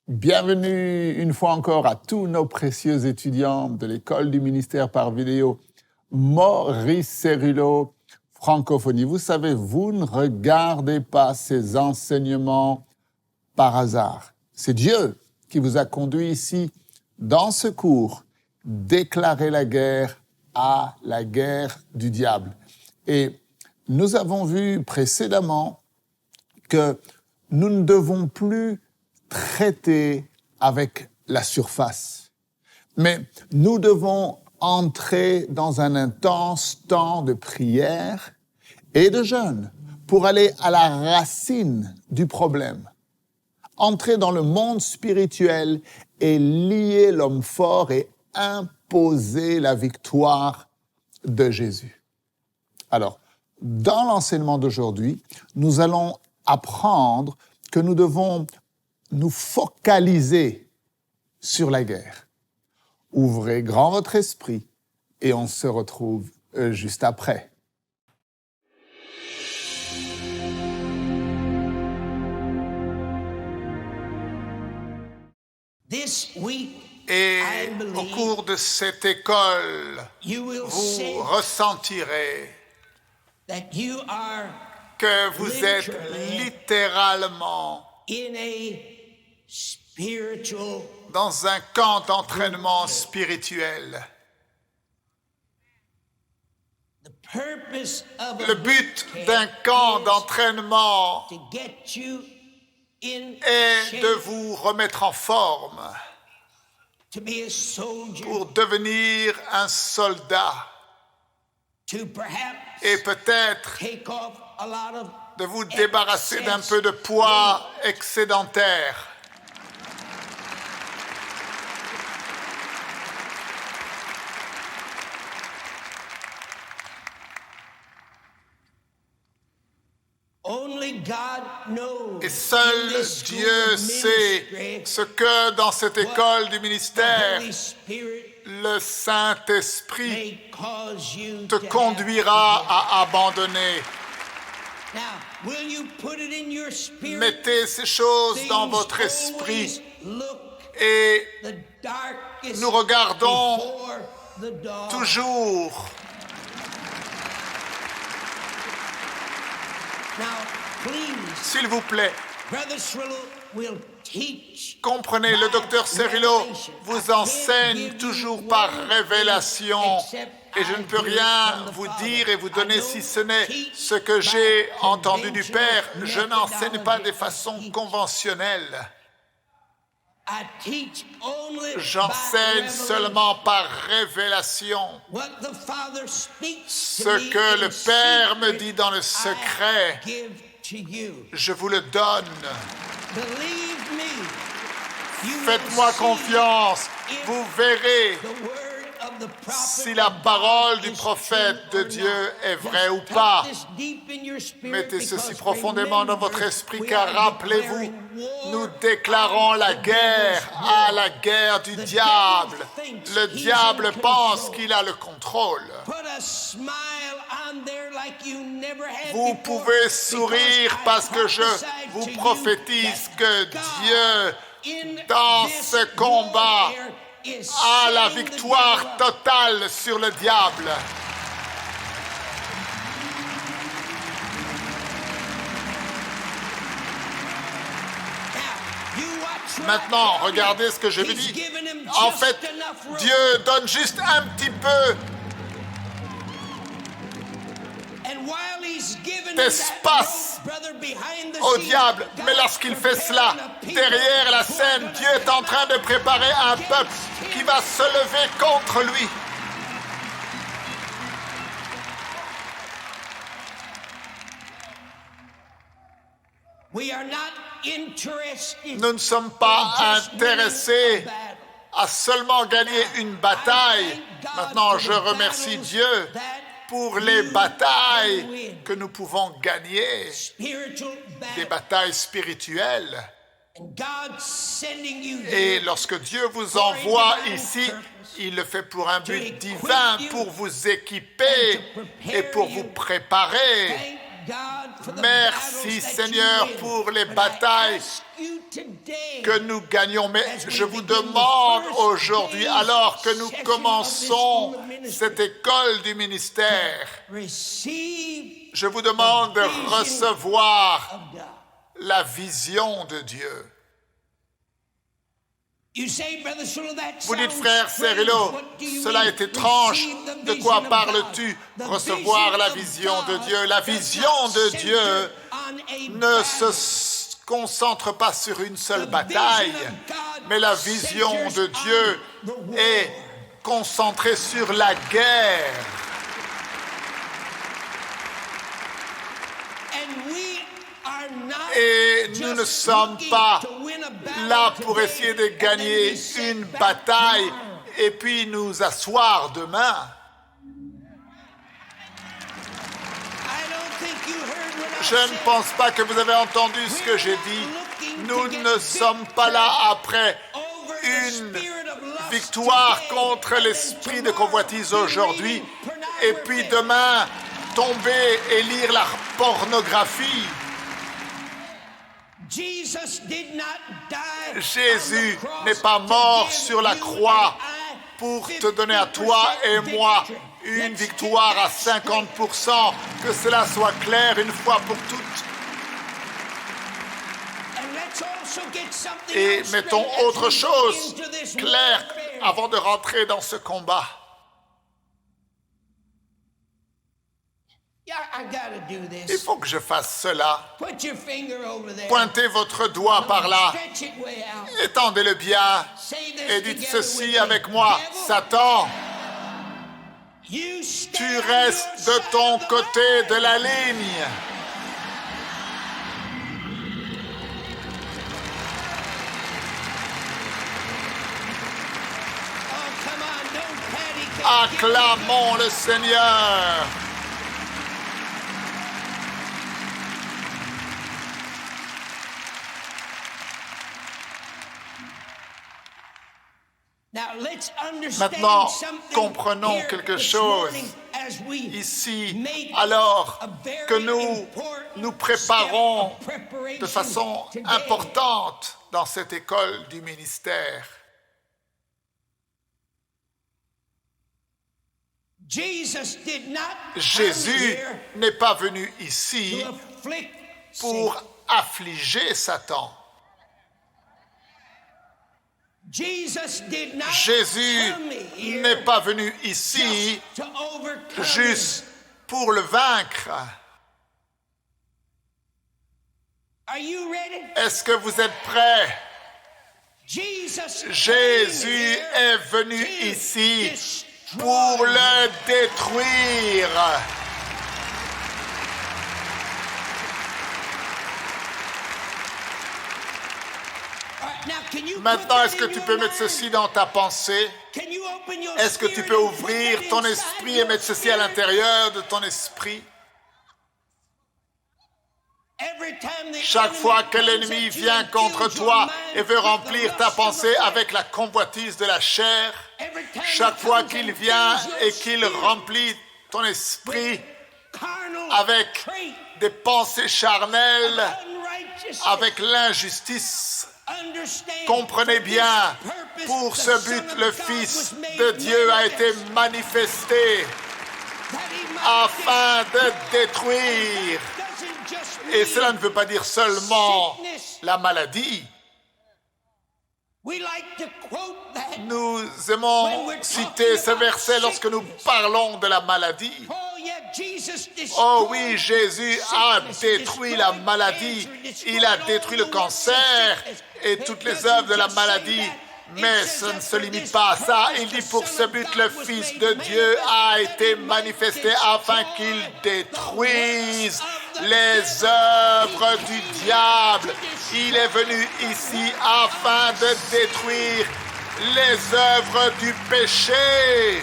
Bienvenue une fois encore à tous nos précieux étudiants de l'école du ministère par vidéo Maurice Cerullo, francophonie. Vous savez, vous ne regardez pas ces enseignements par hasard. C'est Dieu qui vous a conduit ici dans ce cours, déclarer la guerre à la guerre du diable. Et nous avons vu précédemment que nous ne devons plus traiter avec la surface. Mais nous devons entrer dans un intense temps de prière et de jeûne pour aller à la racine du problème. Entrer dans le monde spirituel et lier l'homme fort et imposer la victoire de Jésus. Alors, dans l'enseignement d'aujourd'hui, nous allons apprendre que nous devons nous focaliser sur la guerre. Ouvrez grand votre esprit et on se retrouve juste après. Et au cours de cette école, vous ressentirez que vous êtes littéralement dans un camp d'entraînement spirituel. Le but d'un camp d'entraînement est de vous remettre en forme pour devenir un soldat et peut-être de vous débarrasser d'un peu de poids excédentaire. Et seul Dieu sait ce que dans cette école du ministère, le Saint-Esprit te conduira à abandonner. Mettez ces choses dans votre esprit et nous regardons toujours. S'il vous plaît, comprenez, le docteur Cerullo vous enseigne toujours par révélation et je ne peux rien vous dire et vous donner si ce n'est ce que j'ai entendu du Père. Je n'enseigne pas de façon conventionnelle. J'enseigne seulement par révélation. Ce que le Père me dit dans le secret, je vous le donne. Faites-moi confiance, vous verrez si la parole du prophète de Dieu est vraie ou pas. Mettez ceci profondément dans votre esprit, car rappelez-vous, nous déclarons la guerre à la guerre du diable. Le diable pense qu'il a le contrôle. Vous pouvez sourire parce que je vous prophétise que Dieu, dans ce combat, a la victoire totale sur le diable. Maintenant, regardez ce que je vous dis. En fait, Dieu donne juste un petit peu d'espace au diable. Mais lorsqu'il fait cela, derrière la scène, Dieu est en train de préparer un peuple qui va se lever contre lui. Nous ne sommes pas intéressés à seulement gagner une bataille. Maintenant, je remercie Dieu pour les batailles que nous pouvons gagner, des batailles spirituelles. Et lorsque Dieu vous envoie ici, il le fait pour un but divin, pour vous équiper et pour vous préparer. Merci Seigneur pour les batailles que nous gagnons. Mais je vous demande aujourd'hui, alors que nous commençons cette école du ministère, je vous demande de recevoir la vision de Dieu. Vous dites, frère Cerullo, cela est étrange. De quoi parles-tu? Recevoir la vision de Dieu. La vision de Dieu ne se concentre pas sur une seule bataille, mais la vision de Dieu est concentrée sur la guerre. Et nous ne sommes pas là pour essayer de gagner une bataille et puis nous asseoir demain. Je ne pense pas que vous avez entendu ce que j'ai dit. Nous ne sommes pas là après une victoire contre l'esprit de convoitise aujourd'hui et puis demain tomber et lire la pornographie. Jésus n'est pas mort sur la croix pour te donner à toi et moi une victoire à 50%. Que cela soit clair une fois pour toutes. Et mettons autre chose claire avant de rentrer dans ce combat. Il faut que je fasse cela. Pointez votre doigt par là. Étendez-le bien et dites ceci avec moi. Satan, tu restes de ton côté de la ligne. Acclamons le Seigneur. Maintenant, comprenons quelque chose ici, alors que nous préparons de façon importante dans cette école du ministère. Jésus n'est pas venu ici pour affliger Satan. Jésus n'est pas venu ici juste pour le vaincre. Est-ce que vous êtes prêts? Jésus est venu ici pour le détruire. Maintenant, est-ce que tu peux mettre ceci dans ta pensée? Est-ce que tu peux ouvrir ton esprit et mettre ceci à l'intérieur de ton esprit? Chaque fois que l'ennemi vient contre toi et veut remplir ta pensée avec la convoitise de la chair, chaque fois qu'il vient et qu'il remplit ton esprit avec des pensées charnelles, avec l'injustice, comprenez bien, pour ce but, le Fils de Dieu a été manifesté afin de détruire. Et cela ne veut pas dire seulement la maladie. Nous aimons citer ce verset lorsque nous parlons de la maladie. Oh oui, Jésus a détruit la maladie. Il a détruit le cancer et toutes les œuvres de la maladie. Mais ça ne se limite pas à ça. Il dit pour ce but, le Fils de Dieu a été manifesté afin qu'il détruise les œuvres du diable. Il est venu ici afin de détruire les œuvres du péché.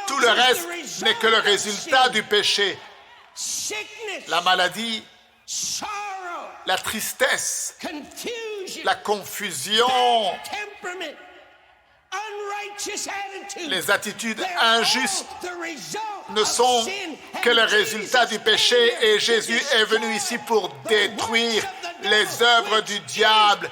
Tout le reste n'est que le résultat du péché. La maladie, la tristesse, la confusion, les attitudes injustes ne sont que le résultat du péché et Jésus est venu ici pour détruire les œuvres du diable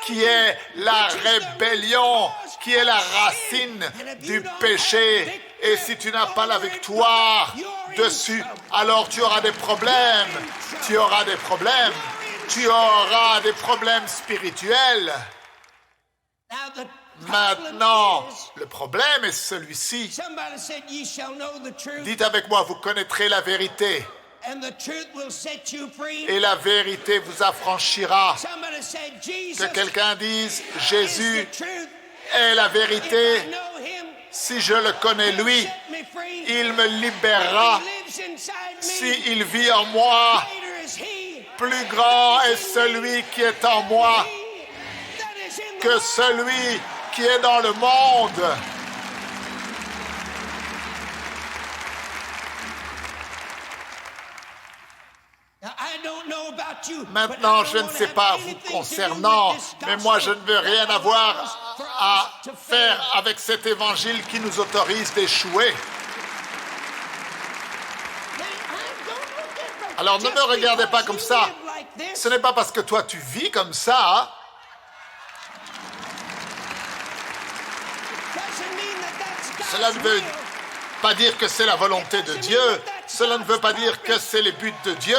qui est la rébellion, qui est la racine du péché. Et si tu n'as pas la victoire dessus, alors tu auras des problèmes. Tu auras des problèmes. Tu auras des problèmes spirituels. Maintenant, le problème est celui-ci. Dites avec moi, vous connaîtrez la vérité. Et la vérité vous affranchira. Que quelqu'un dise, Jésus est la vérité. Si je le connais, lui, il me libérera. S'il vit en moi, plus grand est celui qui est en moi que celui qui est dans le monde. Maintenant, je ne sais pas vous concernant, mais moi, je ne veux rien avoir à faire avec cet évangile qui nous autorise d'échouer. Alors, ne me regardez pas comme ça. Ce n'est pas parce que toi, tu vis comme ça. Cela ne veut pas dire que c'est la volonté de Dieu. Cela ne veut pas dire que c'est les buts de Dieu.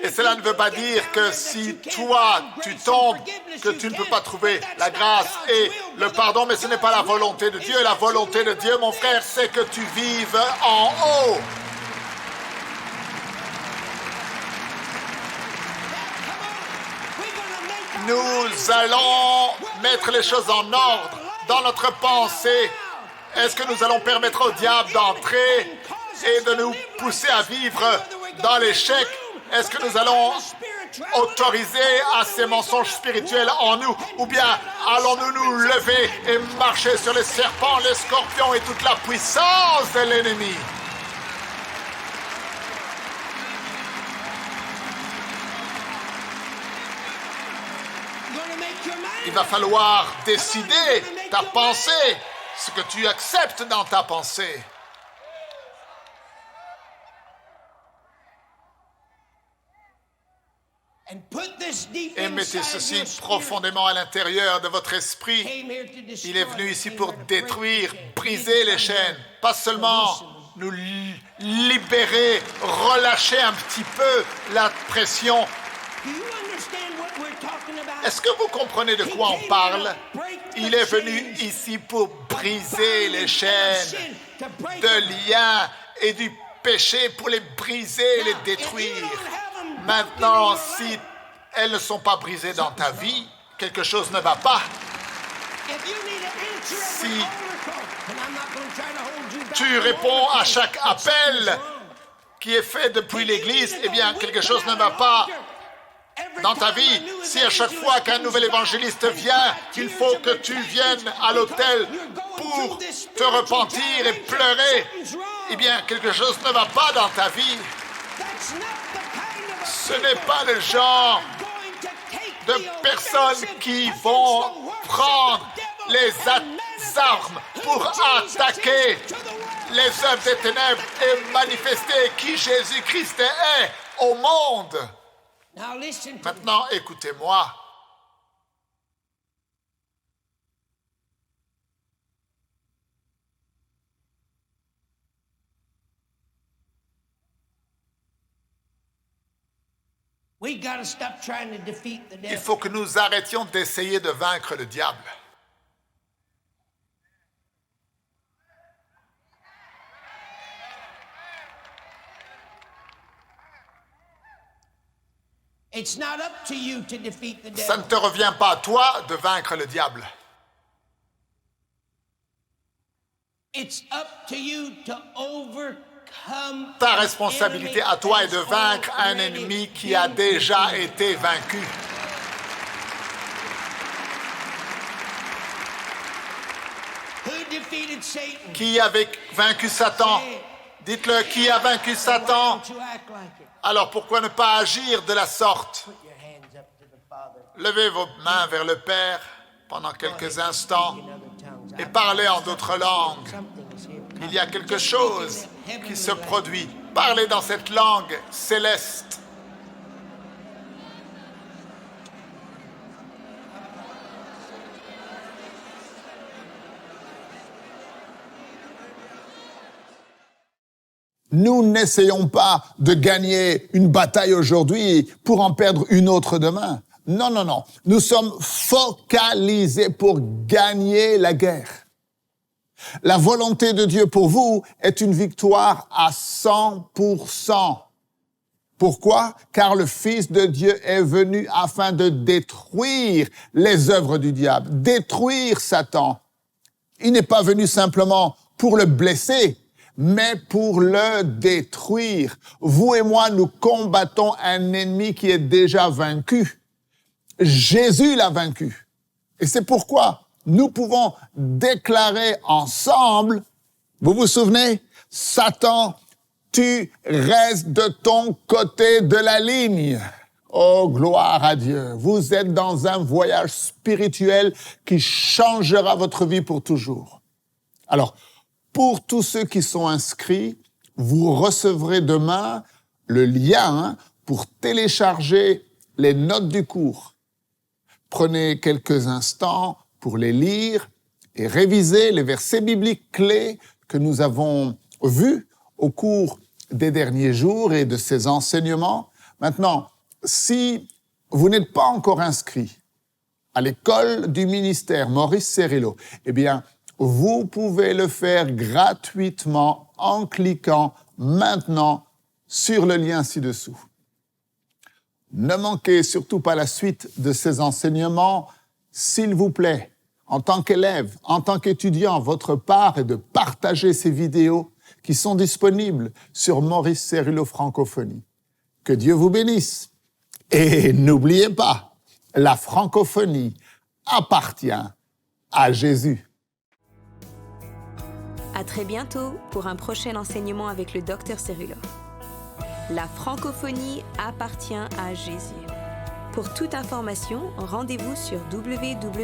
Et cela ne veut pas dire que si toi, tu tombes, que tu ne peux pas trouver la grâce et le pardon, mais ce n'est pas la volonté de Dieu. La volonté de Dieu, mon frère, c'est que tu vives en haut. Nous allons mettre les choses en ordre dans notre pensée. Est-ce que nous allons permettre au diable d'entrer et de nous pousser à vivre dans l'échec? Est-ce que nous allons autoriser à ces mensonges spirituels en nous? Ou bien allons-nous nous lever et marcher sur les serpents, les scorpions et toute la puissance de l'ennemi? Il va falloir décider ta pensée, ce que tu acceptes dans ta pensée. Et mettez ceci profondément à l'intérieur de votre esprit. Il est venu ici pour détruire, briser les chaînes, pas seulement nous libérer, relâcher un petit peu la pression. Est-ce que vous comprenez de quoi on parle? Il est venu ici pour briser les chaînes de liens et du péché, pour les briser et les détruire. Maintenant, si elles ne sont pas brisées dans ta vie, quelque chose ne va pas. Si tu réponds à chaque appel qui est fait depuis l'Église, eh bien, quelque chose ne va pas dans ta vie. Si à chaque fois qu'un nouvel évangéliste vient, il faut que tu viennes à l'autel pour te repentir et pleurer, eh bien, quelque chose ne va pas dans ta vie. Ce n'est pas le genre de personnes qui vont prendre les armes pour attaquer les œuvres des ténèbres et manifester qui Jésus-Christ est au monde. Maintenant, écoutez-moi. Il faut que nous arrêtions d'essayer de vaincre le diable. Ça ne te revient pas à toi de vaincre le diable. Ta responsabilité à toi est de vaincre un ennemi qui a déjà été vaincu. Qui a vaincu Satan? Dites-le, qui a vaincu Satan? Alors pourquoi ne pas agir de la sorte? Levez vos mains vers le Père pendant quelques instants et parlez en d'autres langues. Il y a quelque chose qui se produit. Parlez dans cette langue céleste. Nous n'essayons pas de gagner une bataille aujourd'hui pour en perdre une autre demain. Non, non, non. Nous sommes focalisés pour gagner la guerre. La volonté de Dieu pour vous est une victoire à 100%. Pourquoi? Car le Fils de Dieu est venu afin de détruire les œuvres du diable, détruire Satan. Il n'est pas venu simplement pour le blesser, mais pour le détruire. Vous et moi, nous combattons un ennemi qui est déjà vaincu. Jésus l'a vaincu. Et c'est pourquoi nous pouvons déclarer ensemble, vous vous souvenez, Satan, tu restes de ton côté de la ligne. Oh, gloire à Dieu. Vous êtes dans un voyage spirituel qui changera votre vie pour toujours. Alors, pour tous ceux qui sont inscrits, vous recevrez demain le lien pour télécharger les notes du cours. Prenez quelques instants pour les lire et réviser les versets bibliques clés que nous avons vus au cours des derniers jours et de ces enseignements. Maintenant, si vous n'êtes pas encore inscrit à l'école du ministère Maurice Cerullo, eh bien, vous pouvez le faire gratuitement en cliquant maintenant sur le lien ci-dessous. Ne manquez surtout pas la suite de ces enseignements, s'il vous plaît. En tant qu'élève, en tant qu'étudiant, votre part est de partager ces vidéos qui sont disponibles sur Maurice Cerullo Francophonie. Que Dieu vous bénisse. Et n'oubliez pas, la francophonie appartient à Jésus. À très bientôt pour un prochain enseignement avec le Dr Cerullo. La francophonie appartient à Jésus. Pour toute information, rendez-vous sur www.mcwe.fr.